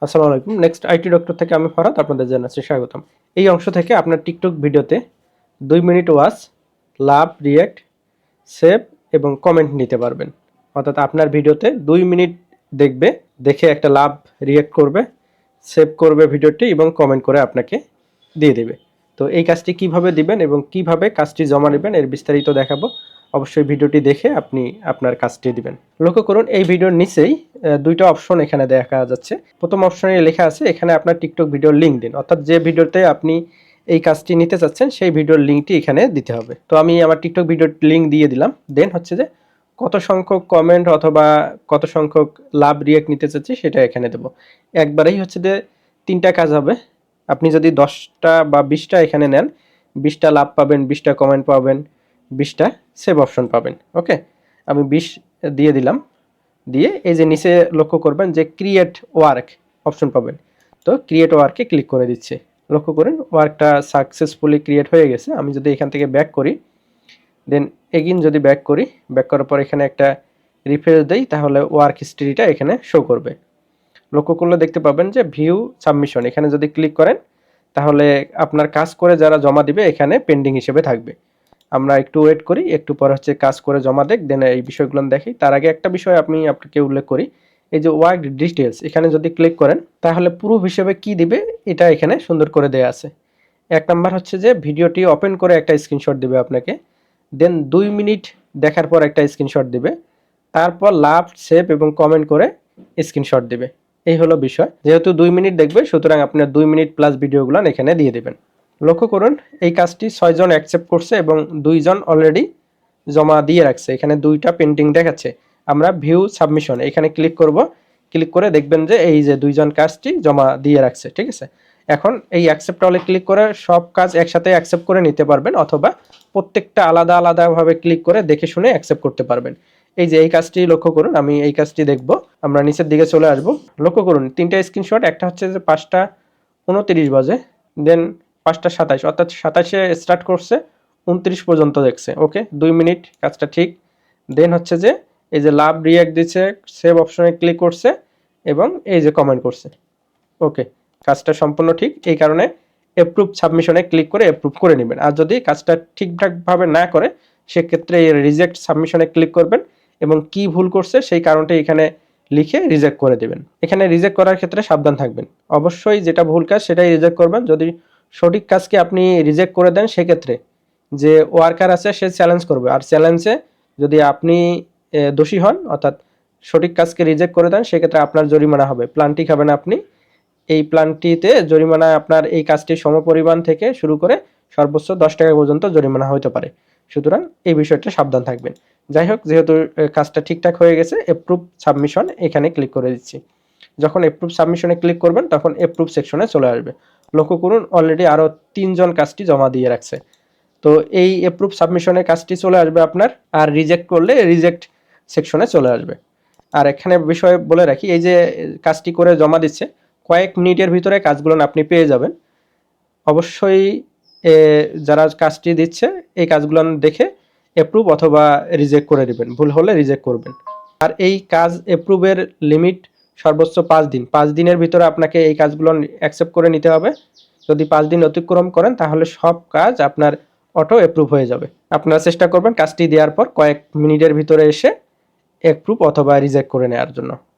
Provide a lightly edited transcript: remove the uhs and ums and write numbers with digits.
আসসালামু আলাইকুম। Next IT doctor থেকে আমি ফরহাদ আপনাদের জানাচ্ছি স্বাগতম। এই অংশ থেকে আপনার টিকটক ভিডিওতে ২ মিনিট ওয়াচ, লাভ, রিঅ্যাক্ট, সেভ এবং কমেন্ট নিতে পারবেন। অর্থাৎ আপনার ভিডিওতে ২ মিনিট দেখবে, দেখে একটা লাভ, রিঅ্যাক্ট করবে, সেভ করবে ভিডিওটি এবং কমেন্ট করে আপনাকে দিয়ে দেবে। তো এই কাজটি কিভাবে দিবেন এবং কিভাবে কাজটি জমা নেবেন এর বিস্তারিত দেখাবো। অবশ্যই ভিডিওটি দেখে আপনি আপনার কাজটি দিবেন। লক্ষ্য করুন এই ভিডিওর নিচেই ২টা অপশন এখানে দেখা যাচ্ছে। প্রথম অপশনে লেখা আছে এখানে আপনার টিকটক ভিডিওর লিঙ্ক দিন। অর্থাৎ যে ভিডিওতে আপনি এই কাজটি নিতে চাচ্ছেন সেই ভিডিওর লিঙ্কটি এখানে দিতে হবে। তো আমি আমার টিকটক ভিডিওর লিঙ্ক দিয়ে দিলাম। দেন হচ্ছে যে কত সংখ্যক কমেন্ট অথবা কত সংখ্যক লাভ, রিঅ্যাক্ট নিতে চাচ্ছি সেটা এখানে দেব। একবারেই হচ্ছে যে ৩টা কাজ হবে। আপনি যদি ১০টা বা ২০টা এখানে নেন, ২০টা লাভ পাবেন, ২০টা কমেন্ট পাবেন, ২০টা সেভ অপশন পাবেন। ওকে, আমি ২০ দিয়ে দিলাম। দিয়ে এই যে নিচে লক্ষ্য করবেন যে ক্রিয়েট ওয়ার্ক অপশন পাবেন। তো ক্রিয়েট ওয়ার্কে ক্লিক করে দিচ্ছি। লক্ষ্য করুন ওয়ার্কটা সাকসেসফুলি ক্রিয়েট হয়ে গেছে। আমি যদি এখান থেকে ব্যাক করি, দেন এগিন যদি ব্যাক করি, ব্যাক করার পর এখানে একটা রিফ্রেশ দেই, তাহলে ওয়ার্ক হিস্ট্রিটা এখানে শো করবে। লক্ষ্য করলে দেখতে পাবেন যে ভিউ সাবমিশন, এখানে যদি ক্লিক করেন তাহলে আপনার কাজ করে যারা জমা দিবে এখানে পেন্ডিং হিসেবে থাকবে। আমরা একটু ওয়েট করি, একটু পর হচ্ছে কাজ করে জমা দেখ, দেন এই বিষয়গুলো দেখি। তার আগে একটা বিষয় আমি আপনাকে উল্লেখ করি, এই যে ওয়ার্ক ডিটেলস এখানে যদি ক্লিক করেন তাহলে প্রুফ হিসেবে কি দিবে এটা এখানে সুন্দর করে দেয়া আছে। ১ নাম্বার হচ্ছে যে ভিডিওটি ওপেন করে একটা স্ক্রিনশট দিবে আপনাকে, দেন ২ মিনিট দেখার পর একটা স্ক্রিনশট দিবে, তারপর লাভ, সেভ এবং কমেন্ট করে স্ক্রিনশট দিবে। এই হলো বিষয়। যেহেতু ২ মিনিট দেখবে সুতরাং আপনার ২ মিনিট প্লাস ভিডিওগুলো এখানে দিয়ে দেবেন। লক্ষ্য করুন এই কাজটি ৬ জন অ্যাকসেপ্ট করছে এবং ২ জন অলরেডি জমা দিয়ে রাখছে। এখানে ২টা পেন্ডিং দেখাচ্ছে। আমরা ভিউ সাবমিশন এখানে ক্লিক করব। ক্লিক করে দেখবেন যে এই যে ২ জন কাজটি জমা দিয়ে রাখছে। ঠিক আছে? এখন এই অ্যাকসেপ্ট অলে ক্লিক করে সব কাজ একসাথে অ্যাকসেপ্ট করে নিতে পারবেন, অথবা প্রত্যেকটা আলাদা আলাদাভাবে ক্লিক করে দেখে শুনে অ্যাকসেপ্ট করতে পারবেন। এই যে এই কাজটি লক্ষ্য করুন, আমি এই কাজটি দেখব। আমরা নিচের দিকে চলে আসব। লক্ষ্য করুন ৩টা স্ক্রিনশট, একটা হচ্ছে যে ৫টা ২৯ বাজে, দেন ৫টা ২৭, অর্থাৎ ২৭-এ স্টার্ট করছে, ২৯ পর্যন্ত দেখছে। ওকে, ২ মিনিট, কাজটা ঠিক। দেন হচ্ছে যে এই যে লাভ, রিঅ্যাক্ট দিচ্ছে, সেভ অপশনে ক্লিক করছে এবং এই যে কমেন্ট করছে। ওকে, কাজটা সম্পূর্ণ ঠিক। এই কারণে অ্যাপ্রুভ সাবমিশনে ক্লিক করে অ্যাপ্রুভ করে নেবেন। আর যদি কাজটা ঠিকঠাকভাবে না করে সেক্ষেত্রে এই রিজেক্ট সাবমিশনে ক্লিক করবেন এবং কি ভুল করছে সেই কারণটা এখানে লিখে রিজেক্ট করে দেবেন। এখানে রিজেক্ট করার ক্ষেত্রে সাবধান থাকবেন। অবশ্যই যেটা ভুল কাজ সেটাই রিজেক্ট করবেন। যদি সঠিক কাজকে আপনি রিজেক্ট করে দেন সেক্ষেত্রে যে ওয়ার্কার আছে সে চ্যালেঞ্জ করবে, আর চ্যালেঞ্জে যদি আপনি দোষী হন অর্থাৎ সঠিক কাজকে রিজেক্ট করে দেন সেক্ষেত্রে আপনার জরিমানা হবে। প্ল্যানটি খাবেন আপনি। এই প্ল্যানটিতে জরিমানা আপনার এই কাজটির সমপরিমাণ থেকে শুরু করে সর্বোচ্চ ১০ টাকা পর্যন্ত জরিমানা হতে পারে। সুতরাং এই বিষয়টা সাবধান থাকবেন। যাই হোক, যেহেতু কাজটা ঠিকঠাক হয়ে গেছে, অ্যাপ্রুভ সাবমিশন এখানে ক্লিক করে দিচ্ছি। যখন অ্যাপ্রুভ সাবমিশনে ক্লিক করবেন তখন অ্যাপ্রুভ সেকশনে চলে আসবে। লক্ষ্য করুন অলরেডি আরও ৩ জন কাজটি জমা দিয়ে রাখছে। তো এই অ্যাপ্রুভ সাবমিশনে কাজটি চলে আসবে আপনার, আর রিজেক্ট করলে রিজেক্ট সেকশনে চলে আসবে। আর এখানে বিষয় বলে রাখি, এই যে কাজটি করে জমা দিচ্ছে কয়েক মিনিটের ভিতরে কাজগুলো আপনি পেয়ে যাবেন। অবশ্যই যারা কাজটি দিচ্ছে এই কাজগুলো দেখে অ্যাপ্রুভ অথবা রিজেক্ট করে দিবেন, ভুল হলে রিজেক্ট করবেন। আর এই কাজ অ্যাপ্রুভের লিমিট সর্বোচ্চ ৫ দিন। ৫ দিনের ভিতরে আপনাকে এই কাজগুলো অ্যাকসেপ্ট করে নিতে হবে। যদি ৫ দিন অতিক্রম করেন তাহলে সব কাজ আপনার অটো অ্যাপ্রুভ হয়ে যাবে। আপনারা চেষ্টা করবেন কাজটি দেওয়ার পর কয়েক মিনিটের ভিতরে এসে অ্যাপ্রুভ অথবা রিজেক্ট করে নেওয়ার জন্য।